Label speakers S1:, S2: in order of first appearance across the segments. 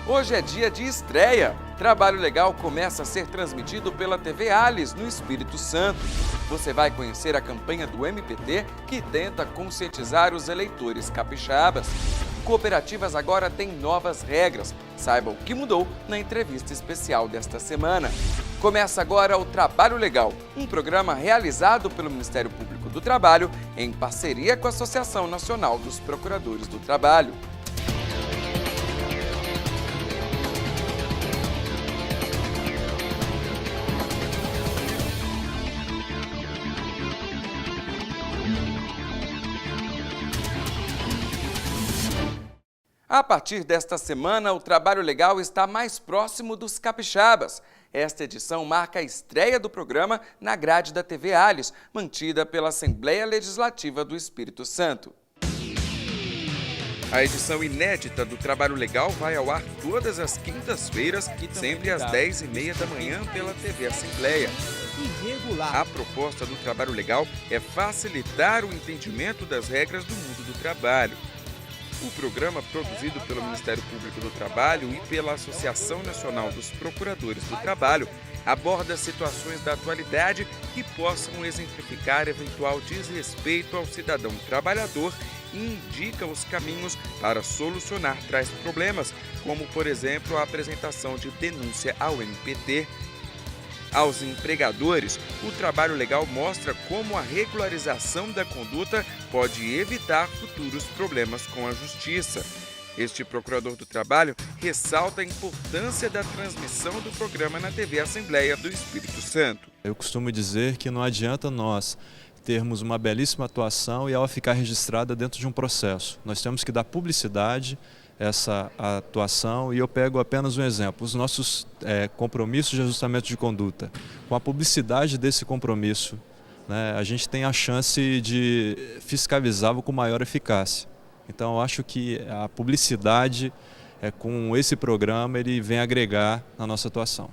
S1: Hoje é dia de estreia. Trabalho Legal começa a ser transmitido pela TV Allis, no Espírito Santo. Você vai conhecer a campanha do MPT, que tenta conscientizar os eleitores capixabas. Cooperativas agora têm novas regras. Saiba o que mudou na entrevista especial desta semana. Começa agora o Trabalho Legal, um programa realizado pelo Ministério Público do Trabalho em parceria com a Associação Nacional dos Procuradores do Trabalho. A partir desta semana, o Trabalho Legal está mais próximo dos capixabas. Esta edição marca a estreia do programa na grade da TV Allis, mantida pela Assembleia Legislativa do Espírito Santo. A edição inédita do Trabalho Legal vai ao ar todas as quintas-feiras, sempre às 10h30 da manhã pela TV Assembleia. A proposta do Trabalho Legal é facilitar o entendimento das regras do mundo do trabalho. O programa, produzido pelo Ministério Público do Trabalho e pela Associação Nacional dos Procuradores do Trabalho, aborda situações da atualidade que possam exemplificar eventual desrespeito ao cidadão trabalhador e indica os caminhos para solucionar tais problemas, como, por exemplo, a apresentação de denúncia ao MPT. Aos empregadores, o Trabalho Legal mostra como a regularização da conduta pode evitar futuros problemas com a Justiça. Este procurador do Trabalho ressalta a importância da transmissão do programa na TV Assembleia do Espírito Santo.
S2: Eu costumo dizer que não adianta nós termos uma belíssima atuação e ela ficar registrada dentro de um processo. Nós temos que dar publicidade essa atuação, e eu pego apenas um exemplo, os nossos compromissos de ajustamento de conduta. Com a publicidade desse compromisso, né, a gente tem a chance de fiscalizá-lo com maior eficácia. Então eu acho que a publicidade com esse programa ele vem agregar na nossa atuação.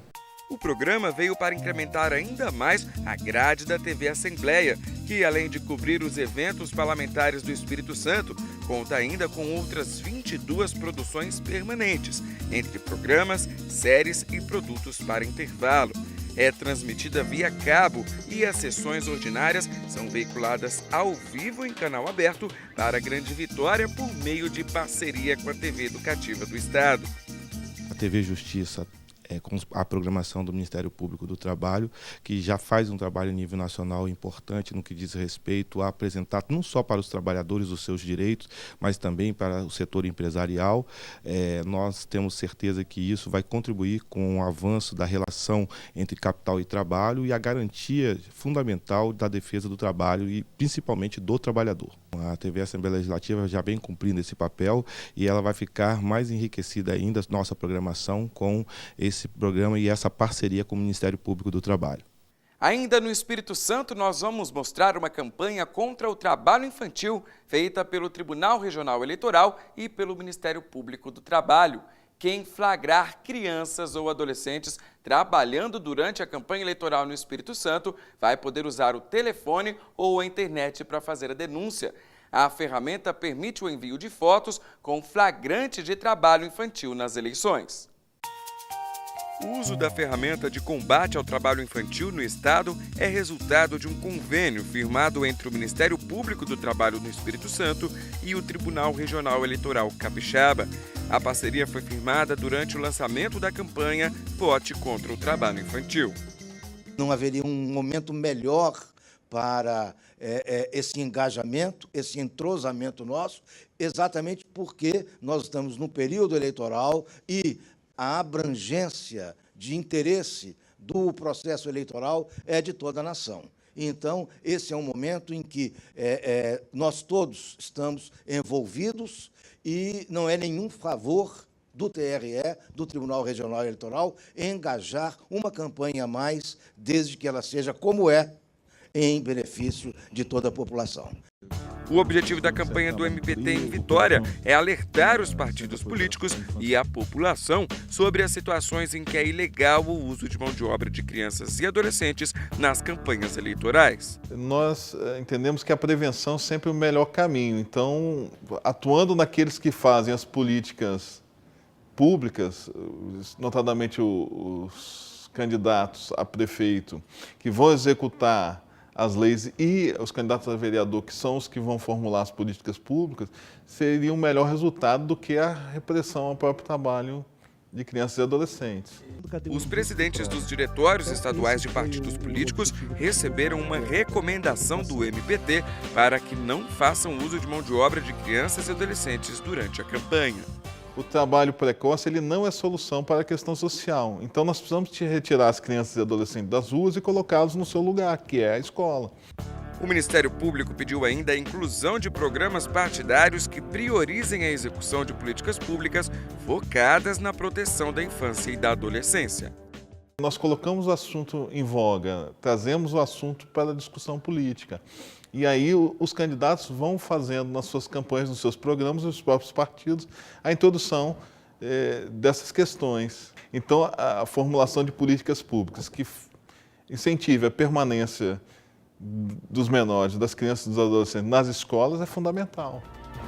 S1: O programa veio para incrementar ainda mais a grade da TV Assembleia, que, além de cobrir os eventos parlamentares do Espírito Santo, conta ainda com outras 22 produções permanentes, entre programas, séries e produtos para intervalo. É transmitida via cabo e as sessões ordinárias são veiculadas ao vivo em canal aberto para a Grande Vitória por meio de parceria com a TV Educativa do Estado.
S3: A TV Justiça com a programação do Ministério Público do Trabalho, que já faz um trabalho a nível nacional importante no que diz respeito a apresentar não só para os trabalhadores os seus direitos, mas também para o setor empresarial. Nós temos certeza que isso vai contribuir com o avanço da relação entre capital e trabalho e a garantia fundamental da defesa do trabalho e principalmente do trabalhador. A TV Assembleia Legislativa já vem cumprindo esse papel e ela vai ficar mais enriquecida ainda, nossa programação, com esse programa e essa parceria com o Ministério Público do Trabalho.
S1: Ainda no Espírito Santo, nós vamos mostrar uma campanha contra o trabalho infantil, feita pelo Tribunal Regional Eleitoral e pelo Ministério Público do Trabalho. Quem flagrar crianças ou adolescentes trabalhando durante a campanha eleitoral no Espírito Santo vai poder usar o telefone ou a internet para fazer a denúncia. A ferramenta permite o envio de fotos com flagrante de trabalho infantil nas eleições. O uso da ferramenta de combate ao trabalho infantil no Estado é resultado de um convênio firmado entre o Ministério Público do Trabalho no Espírito Santo e o Tribunal Regional Eleitoral Capixaba. A parceria foi firmada durante o lançamento da campanha Vote contra o Trabalho Infantil.
S4: Não haveria um momento melhor para esse engajamento, esse entrosamento nosso, exatamente porque nós estamos no período eleitoral e a abrangência de interesse do processo eleitoral é de toda a nação. Então, esse é um momento em que nós todos estamos envolvidos e não é nenhum favor do TRE, do Tribunal Regional Eleitoral, engajar uma campanha a mais, desde que ela seja como é, em benefício de toda a população.
S1: O objetivo da campanha do MPT em Vitória é alertar os partidos políticos e a população sobre as situações em que é ilegal o uso de mão de obra de crianças e adolescentes nas campanhas eleitorais.
S5: Nós entendemos que a prevenção é sempre o melhor caminho. Então, atuando naqueles que fazem as políticas públicas, notadamente os candidatos a prefeito, que vão executar as leis, e os candidatos a vereador, que são os que vão formular as políticas públicas, seria um melhor resultado do que a repressão ao próprio trabalho de crianças e adolescentes.
S1: Os presidentes dos diretórios estaduais de partidos políticos receberam uma recomendação do MPT para que não façam uso de mão de obra de crianças e adolescentes durante a campanha.
S5: O trabalho precoce ele não é solução para a questão social. Então nós precisamos retirar as crianças e adolescentes das ruas e colocá-los no seu lugar, que é a escola.
S1: O Ministério Público pediu ainda a inclusão de programas partidários que priorizem a execução de políticas públicas focadas na proteção da infância e da adolescência.
S5: Nós colocamos o assunto em voga, trazemos o assunto para a discussão política. E aí os candidatos vão fazendo nas suas campanhas, nos seus programas, nos próprios partidos, a introdução dessas questões. Então, a formulação de políticas públicas que incentive a permanência dos menores, das crianças e dos adolescentes nas escolas é fundamental.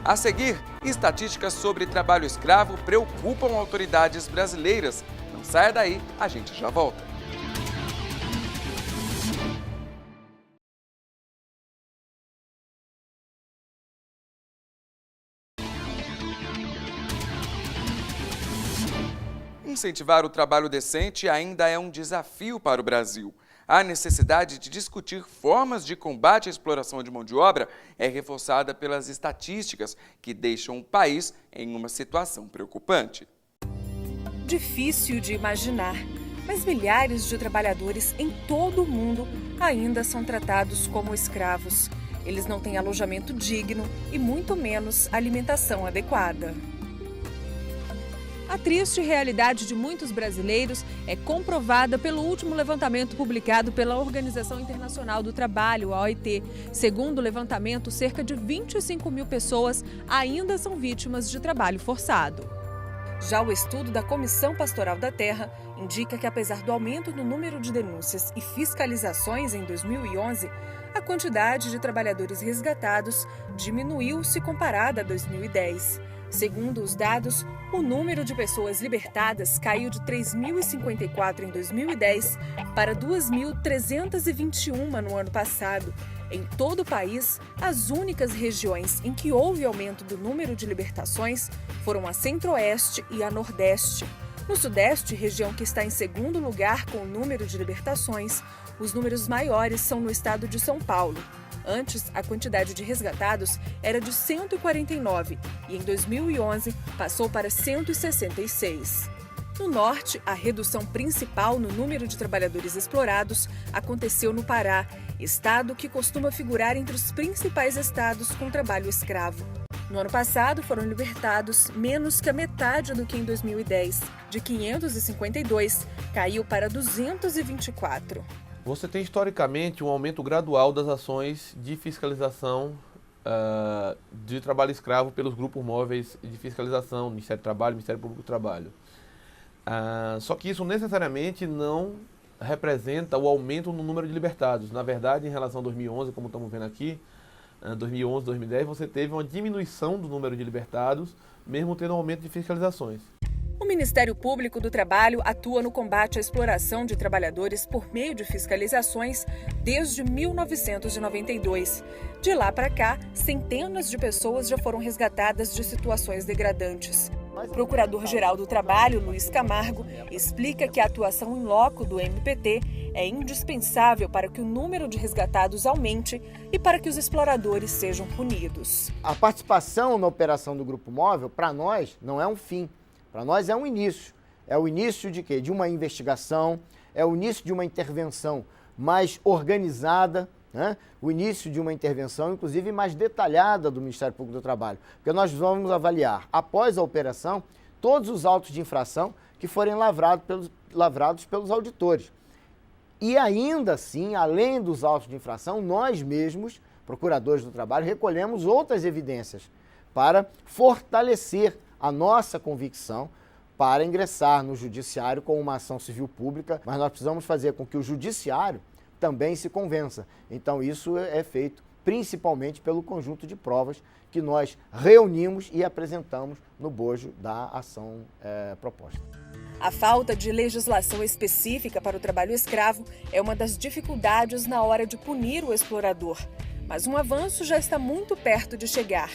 S1: A seguir, estatísticas sobre trabalho escravo preocupam autoridades brasileiras. Não saia daí, a gente já volta. Incentivar o trabalho decente ainda é um desafio para o Brasil. A necessidade de discutir formas de combate à exploração de mão de obra é reforçada pelas estatísticas que deixam o país em uma situação preocupante.
S6: Difícil de imaginar, mas milhares de trabalhadores em todo o mundo ainda são tratados como escravos. Eles não têm alojamento digno e muito menos alimentação adequada. A triste realidade de muitos brasileiros é comprovada pelo último levantamento publicado pela Organização Internacional do Trabalho, a OIT. Segundo o levantamento, cerca de 25 mil pessoas ainda são vítimas de trabalho forçado. Já o estudo da Comissão Pastoral da Terra indica que, apesar do aumento no número de denúncias e fiscalizações em 2011, a quantidade de trabalhadores resgatados diminuiu se comparada a 2010. Segundo os dados, o número de pessoas libertadas caiu de 3.054 em 2010 para 2.321 no ano passado. Em todo o país, as únicas regiões em que houve aumento do número de libertações foram a Centro-Oeste e a Nordeste. No Sudeste, região que está em segundo lugar com o número de libertações, os números maiores são no estado de São Paulo. Antes, a quantidade de resgatados era de 149 e em 2011 passou para 166. No Norte, a redução principal no número de trabalhadores explorados aconteceu no Pará, estado que costuma figurar entre os principais estados com trabalho escravo. No ano passado, foram libertados menos que a metade do que em 2010. De 552, caiu para 224.
S7: Você tem historicamente um aumento gradual das ações de fiscalização de trabalho escravo pelos grupos móveis de fiscalização, Ministério do Trabalho, Ministério Público do Trabalho. Só que isso necessariamente não representa o aumento no número de libertados. Na verdade, em relação a 2011, como estamos vendo aqui, 2011, 2010, você teve uma diminuição do número de libertados, mesmo tendo um aumento de fiscalizações.
S6: O Ministério Público do Trabalho atua no combate à exploração de trabalhadores por meio de fiscalizações desde 1992. De lá para cá, centenas de pessoas já foram resgatadas de situações degradantes. O Procurador-Geral do Trabalho, Luiz Camargo, explica que a atuação em loco do MPT é indispensável para que o número de resgatados aumente e para que os exploradores sejam punidos.
S8: A participação na operação do Grupo Móvel, para nós, não é um fim. Para nós é um início. É o início de quê? De uma investigação, é o início de uma intervenção mais organizada, né? O início de uma intervenção, inclusive, mais detalhada do Ministério Público do Trabalho. Porque nós vamos avaliar, após a operação, todos os autos de infração que forem lavrados pelos auditores. E ainda assim, além dos autos de infração, nós mesmos, procuradores do trabalho, recolhemos outras evidências para fortalecer a nossa convicção para ingressar no judiciário com uma ação civil pública, mas nós precisamos fazer com que o judiciário também se convença. Então isso é feito principalmente pelo conjunto de provas que nós reunimos e apresentamos no bojo da ação proposta.
S6: A falta de legislação específica para o trabalho escravo é uma das dificuldades na hora de punir o explorador. Mas um avanço já está muito perto de chegar.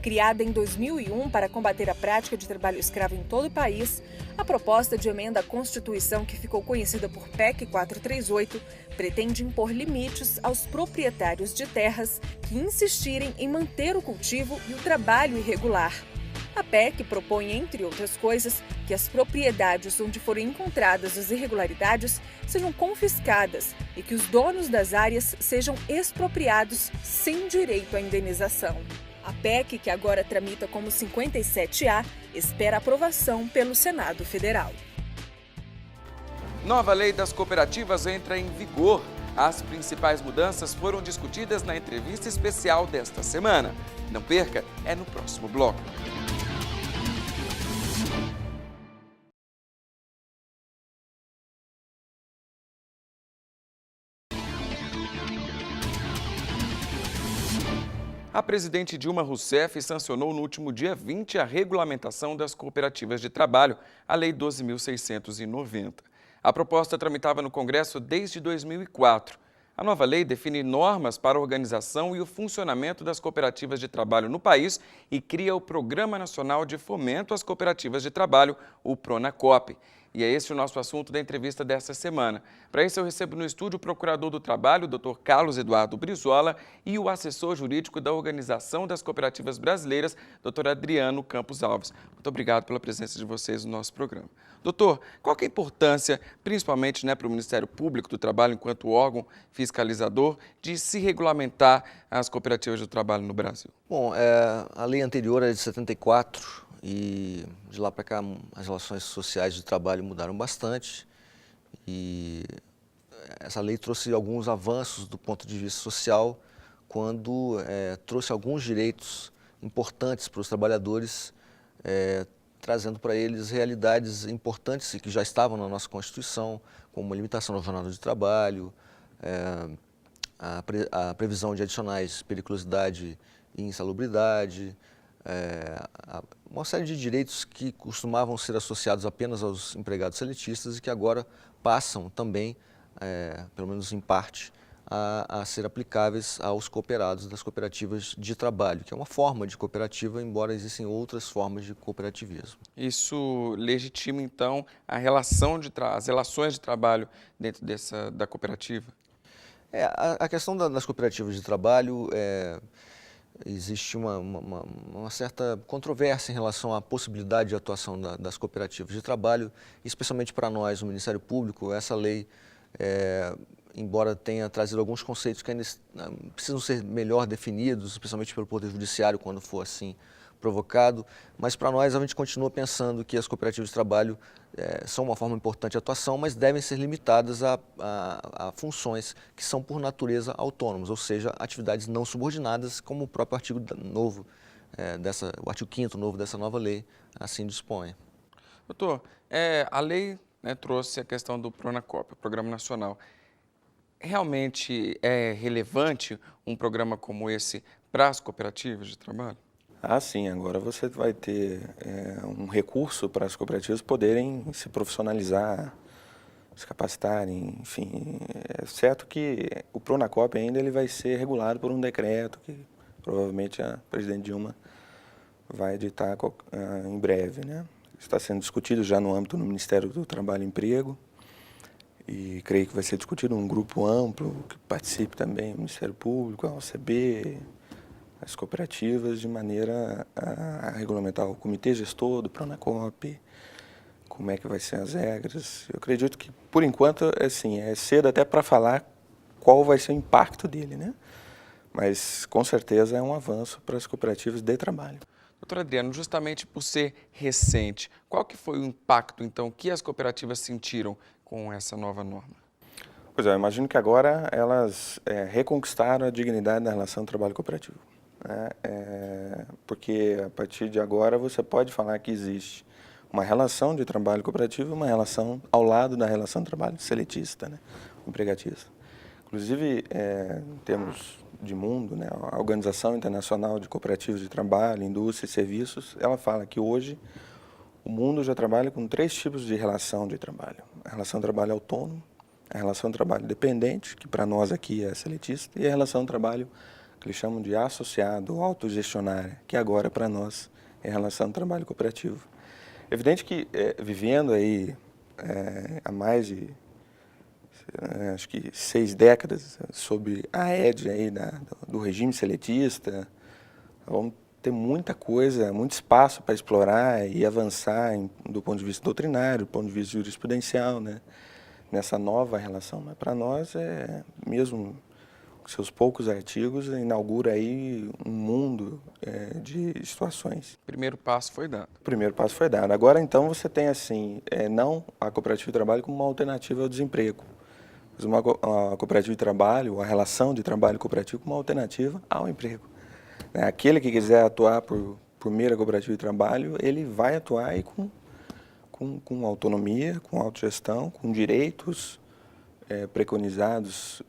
S6: Criada em 2001 para combater a prática de trabalho escravo em todo o país, a proposta de emenda à Constituição, que ficou conhecida por PEC 438, pretende impor limites aos proprietários de terras que insistirem em manter o cultivo e o trabalho irregular. A PEC propõe, entre outras coisas, que as propriedades onde forem encontradas as irregularidades sejam confiscadas e que os donos das áreas sejam expropriados sem direito à indenização. A PEC, que agora tramita como 57A, espera aprovação pelo Senado Federal.
S1: Nova lei das cooperativas entra em vigor. As principais mudanças foram discutidas na entrevista especial desta semana. Não perca, é no próximo bloco. A presidente Dilma Rousseff sancionou no último dia 20 a regulamentação das cooperativas de trabalho, a Lei 12.690. A proposta tramitava no Congresso desde 2004. A nova lei define normas para a organização e o funcionamento das cooperativas de trabalho no país e cria o Programa Nacional de Fomento às Cooperativas de Trabalho, o PRONACOP. E é esse o nosso assunto da entrevista desta semana. Para isso, eu recebo no estúdio o Procurador do Trabalho, o Dr. Carlos Eduardo Brizola, e o assessor jurídico da Organização das Cooperativas Brasileiras, Dr. Adriano Campos Alves. Muito obrigado pela presença de vocês no nosso programa. Doutor, qual que é a importância, principalmente para o Ministério Público do Trabalho, enquanto órgão fiscalizador, de se regulamentar as cooperativas de trabalho no Brasil?
S9: Bom, a lei anterior é de 74, e de lá para cá as relações sociais de trabalho mudaram bastante e essa lei trouxe alguns avanços do ponto de vista social quando trouxe alguns direitos importantes para os trabalhadores, trazendo para eles realidades importantes que já estavam na nossa Constituição, como a limitação da jornada de trabalho, a previsão de adicionais periculosidade e insalubridade, uma série de direitos que costumavam ser associados apenas aos empregados seletistas e que agora passam também, pelo menos em parte, a ser aplicáveis aos cooperados das cooperativas de trabalho, que é uma forma de cooperativa, embora existem outras formas de cooperativismo.
S1: Isso legitima, então, as relações de trabalho dentro da cooperativa?
S9: A questão das cooperativas de trabalho existe uma certa controvérsia em relação à possibilidade de atuação das cooperativas de trabalho, especialmente para nós, o Ministério Público. Essa lei, embora tenha trazido alguns conceitos que ainda precisam ser melhor definidos, especialmente pelo Poder Judiciário, quando for assim provocado, mas para nós a gente continua pensando que as cooperativas de trabalho são uma forma importante de atuação, mas devem ser limitadas a funções que são por natureza autônomas, ou seja, atividades não subordinadas, como o próprio artigo novo, o artigo 5º novo dessa nova lei assim dispõe.
S1: Doutor, a lei trouxe a questão do PRONACOP, o Programa Nacional. Realmente é relevante um programa como esse para as cooperativas de trabalho?
S10: Ah, sim. Agora você vai ter um recurso para as cooperativas poderem se profissionalizar, se capacitarem, enfim. É certo que o PRONACOP ainda ele vai ser regulado por um decreto que provavelmente a presidente Dilma vai editar em breve, né? Está sendo discutido já no âmbito do Ministério do Trabalho e Emprego e creio que vai ser discutido um grupo amplo que participe também o Ministério Público, a OCB, as cooperativas, de maneira a regulamentar o comitê gestor do PRONACOP, como é que vai ser as regras. Eu acredito que, por enquanto, assim, é cedo até para falar qual vai ser o impacto dele, né? Mas, com certeza, é um avanço para as cooperativas de trabalho.
S1: Doutor Adriano, justamente por ser recente, qual que foi o impacto, então, que as cooperativas sentiram com essa nova norma?
S10: Pois é, eu imagino que agora elas reconquistaram a dignidade da relação trabalho cooperativo. Porque a partir de agora você pode falar que existe uma relação de trabalho cooperativo, uma relação ao lado da relação de trabalho seletista, né, empregatista. Inclusive, em termos de mundo, né, a Organização Internacional de Cooperativas de Trabalho, Indústria e Serviços, ela fala que hoje o mundo já trabalha com 3 tipos de relação de trabalho. A relação de trabalho autônomo, a relação de trabalho dependente, que para nós aqui é seletista, e a relação de trabalho que eles chamam de associado ou autogestionária, que agora para nós é a relação de trabalho cooperativo. É evidente que vivendo aí há mais de acho que 6 décadas sob a égide aí do regime seletista, vamos ter muita coisa, muito espaço para explorar e avançar do ponto de vista doutrinário, do ponto de vista jurisprudencial, né, nessa nova relação. Mas para nós, mesmo com seus poucos artigos, inaugura aí um mundo de situações.
S1: O primeiro passo foi dado.
S10: O primeiro passo foi dado. Agora, então, você tem assim, não a cooperativa de trabalho como uma alternativa ao desemprego, mas uma cooperativa de trabalho, a relação de trabalho cooperativo como uma alternativa ao emprego. Aquele que quiser atuar por meio da cooperativa de trabalho, ele vai atuar aí com autonomia, com autogestão, com direitos preconizados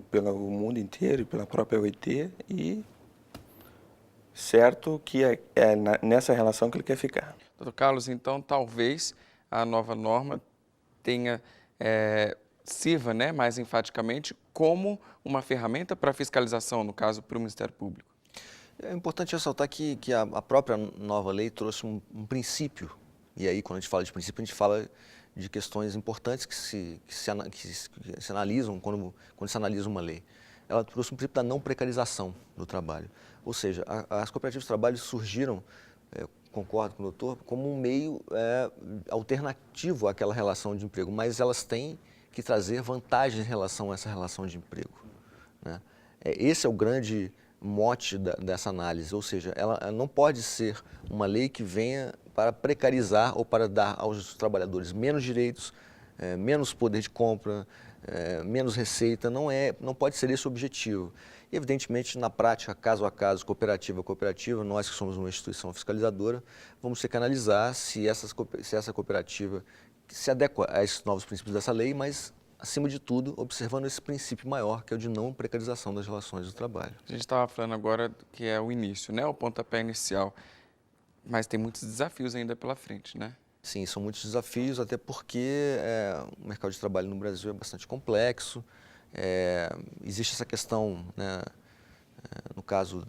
S10: pelo mundo inteiro e pela própria OIT, e certo que é nessa relação que ele quer ficar.
S1: Doutor Carlos, então talvez a nova norma sirva, né, mais enfaticamente como uma ferramenta para fiscalização, no caso, para o Ministério Público.
S9: É importante ressaltar que a própria nova lei trouxe um princípio, e aí quando a gente fala de princípio, a gente fala de questões importantes que se analisam quando se analisa uma lei. Ela trouxe um princípio da não precarização do trabalho, ou seja, as cooperativas de trabalho surgiram, concordo com o doutor, como um meio alternativo àquela relação de emprego, mas elas têm que trazer vantagens em relação a essa relação de emprego, né? Esse é o grande mote dessa análise, ou seja, ela não pode ser uma lei que venha para precarizar ou para dar aos trabalhadores menos direitos, menos poder de compra, menos receita, não pode ser esse o objetivo. E, evidentemente, na prática, caso a caso, cooperativa a cooperativa, nós que somos uma instituição fiscalizadora, vamos ter que analisar se essa cooperativa se adequa a esses novos princípios dessa lei, mas, acima de tudo, observando esse princípio maior, que é o de não precarização das relações do trabalho.
S1: A gente estava falando agora que é o início, né, o pontapé inicial, mas tem muitos desafios ainda pela frente, né?
S9: Sim, são muitos desafios, até porque o mercado de trabalho no Brasil é bastante complexo. Existe essa questão, né, no caso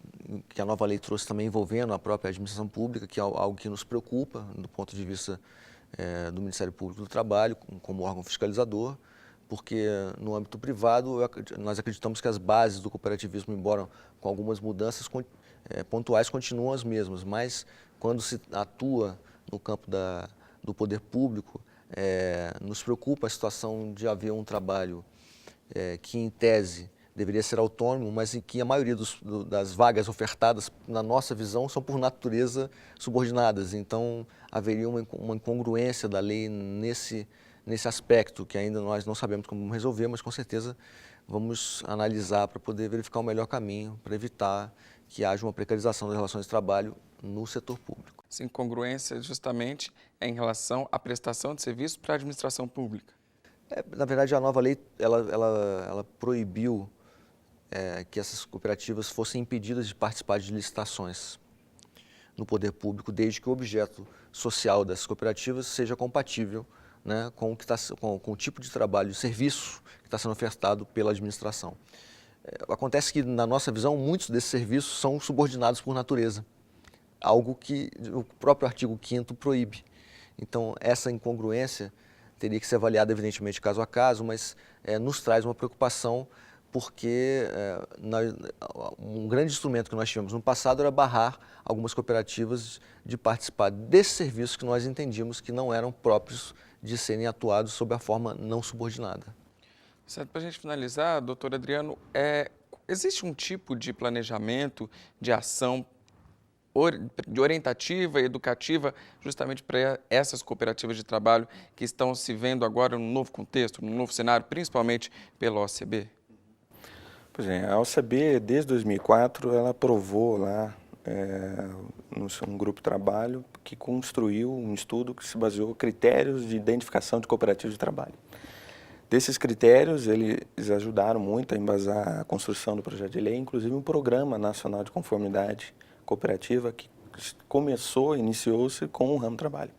S9: que a nova lei trouxe também envolvendo a própria administração pública, que é algo que nos preocupa do ponto de vista do Ministério Público do Trabalho, como órgão fiscalizador, porque no âmbito privado nós acreditamos que as bases do cooperativismo, embora com algumas mudanças pontuais, continuam as mesmas, mas quando se atua no campo do poder público, nos preocupa a situação de haver um trabalho que, em tese, deveria ser autônomo, mas em que a maioria das vagas ofertadas, na nossa visão, são por natureza subordinadas. Então, haveria uma incongruência da lei nesse aspecto, que ainda nós não sabemos como resolver, mas com certeza vamos analisar para poder verificar o melhor caminho para evitar que haja uma precarização das relações de trabalho no setor público.
S1: Essa incongruência justamente é em relação à prestação de serviço para a administração pública.
S9: Na verdade, a nova lei ela proibiu que essas cooperativas fossem impedidas de participar de licitações no poder público, desde que o objeto social dessas cooperativas seja compatível, né, com o tipo de trabalho, de serviço que está sendo ofertado pela administração. Acontece que, na nossa visão, muitos desses serviços são subordinados por natureza, algo que o próprio artigo 5º proíbe. Então, essa incongruência teria que ser avaliada, evidentemente, caso a caso, mas nos traz uma preocupação, porque um grande instrumento que nós tivemos no passado era barrar algumas cooperativas de participar desses serviços que nós entendíamos que não eram próprios de serem atuados sob a forma não subordinada.
S1: Certo, para a gente finalizar, doutor Adriano, existe um tipo de planejamento, de ação de orientativa e educativa justamente para essas cooperativas de trabalho que estão se vendo agora num novo contexto, num novo cenário, principalmente pela OCB?
S10: Pois é, a OCB, desde 2004, ela aprovou lá um grupo de trabalho que construiu um estudo que se baseou em critérios de identificação de cooperativas de trabalho. Desses critérios, eles ajudaram muito a embasar a construção do projeto de lei, inclusive um Programa Nacional de Conformidade Cooperativa que iniciou-se com o ramo trabalho.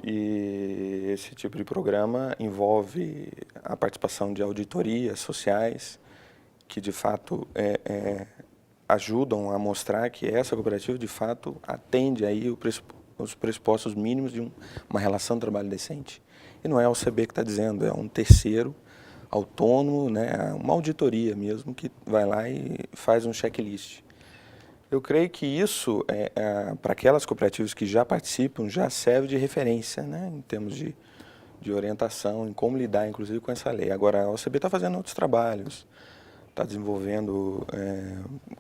S10: E esse tipo de programa envolve a participação de auditorias sociais que, de fato, ajudam a mostrar que essa cooperativa, de fato, atende aí os pressupostos mínimos de uma relação de trabalho decente. E não é a OCB que está dizendo, é um terceiro autônomo, né, uma auditoria mesmo, que vai lá e faz um checklist. Eu creio que isso, para aquelas cooperativas que já participam, já serve de referência, né, em termos de orientação, em como lidar, inclusive, com essa lei. Agora, a OCB está fazendo outros trabalhos, está desenvolvendo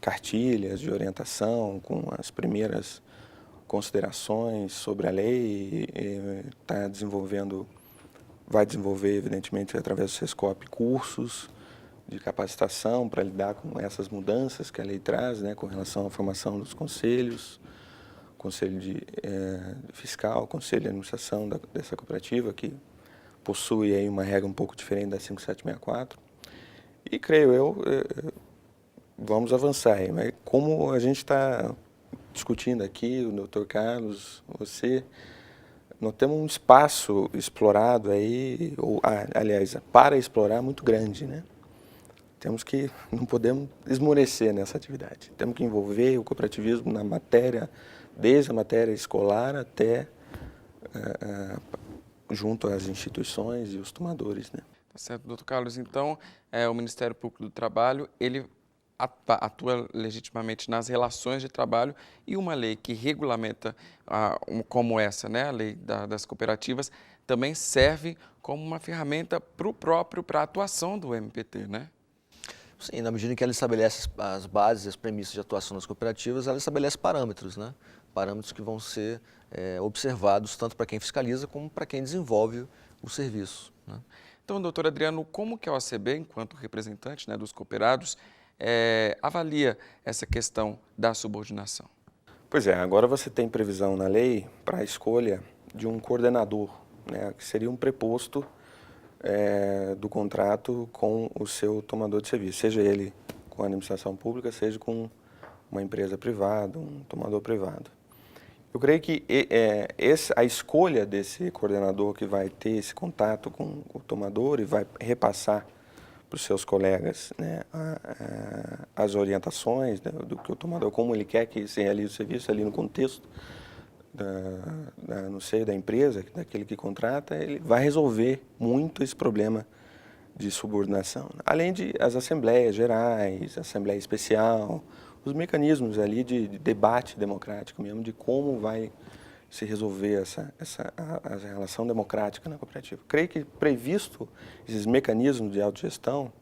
S10: cartilhas de orientação com as primeiras considerações sobre a lei, vai desenvolver, evidentemente, através do SESCOP, cursos de capacitação para lidar com essas mudanças que a lei traz, né, com relação à formação dos conselhos, conselho fiscal, conselho de administração dessa cooperativa, que possui aí uma regra um pouco diferente da 5764. E creio eu, vamos avançar aí, mas como a gente está discutindo aqui, o Dr. Carlos, você, nós temos um espaço explorado aí, aliás, para explorar muito grande, né? Não podemos esmorecer nessa atividade. Temos que envolver o cooperativismo na matéria, desde a matéria escolar até junto às instituições e os tomadores, né?
S1: Tá certo, doutor Carlos. Então, o Ministério Público do Trabalho, ele atua legitimamente nas relações de trabalho, e uma lei que regulamenta como essa, né, a lei das cooperativas, também serve como uma ferramenta para a atuação do MPT, né?
S9: Sim, na medida em que ela estabelece as bases, as premissas de atuação das cooperativas, ela estabelece parâmetros, né? Parâmetros que vão ser observados tanto para quem fiscaliza como para quem desenvolve o serviço, né?
S1: Então, doutor Adriano, como que a OCB, enquanto representante, né, dos cooperados, avalia essa questão da subordinação?
S10: Pois agora você tem previsão na lei para a escolha de um coordenador, né, que seria um preposto do contrato com o seu tomador de serviço, seja ele com a administração pública, seja com uma empresa privada, um tomador privado. Eu creio que a escolha desse coordenador que vai ter esse contato com o tomador e vai repassar para os seus colegas, né, as orientações, né, do que o tomador, como ele quer que se realize o serviço ali no contexto no seio da empresa, daquele que contrata, ele vai resolver muito esse problema de subordinação. Além de as assembleias gerais, assembleia especial, os mecanismos ali de debate democrático mesmo, de como vai se resolver a relação democrática na cooperativa. Creio que, previsto esses mecanismos de autogestão,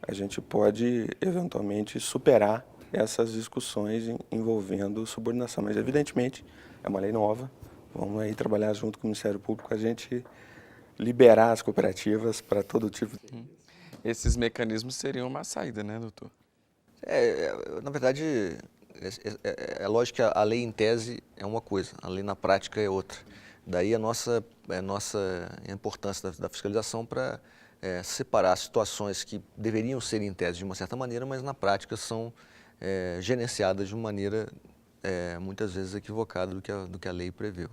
S10: a gente pode, eventualmente, superar essas discussões envolvendo subordinação. Mas, evidentemente, é uma lei nova. Vamos aí trabalhar junto com o Ministério Público, a gente liberar as cooperativas para todo tipo de...
S1: Esses mecanismos seriam uma saída, né, doutor?
S9: Na verdade, é lógico que a lei em tese é uma coisa, a lei na prática é outra. Daí a nossa importância da fiscalização para separar situações que deveriam ser em tese de uma certa maneira, mas na prática são gerenciadas de uma maneira muitas vezes equivocada do que a lei preveu.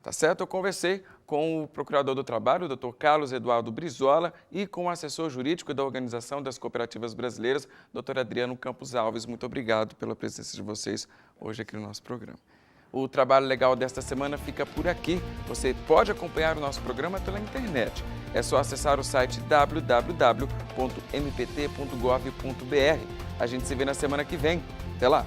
S1: Tá certo? Eu conversei com o Procurador do Trabalho, o Dr. Carlos Eduardo Brizola, e com o assessor jurídico da Organização das Cooperativas Brasileiras, Dr. Adriano Campos Alves. Muito obrigado pela presença de vocês hoje aqui no nosso programa. O Trabalho Legal desta semana fica por aqui. Você pode acompanhar o nosso programa pela internet. É só acessar o site www.mpt.gov.br. A gente se vê na semana que vem. Até lá!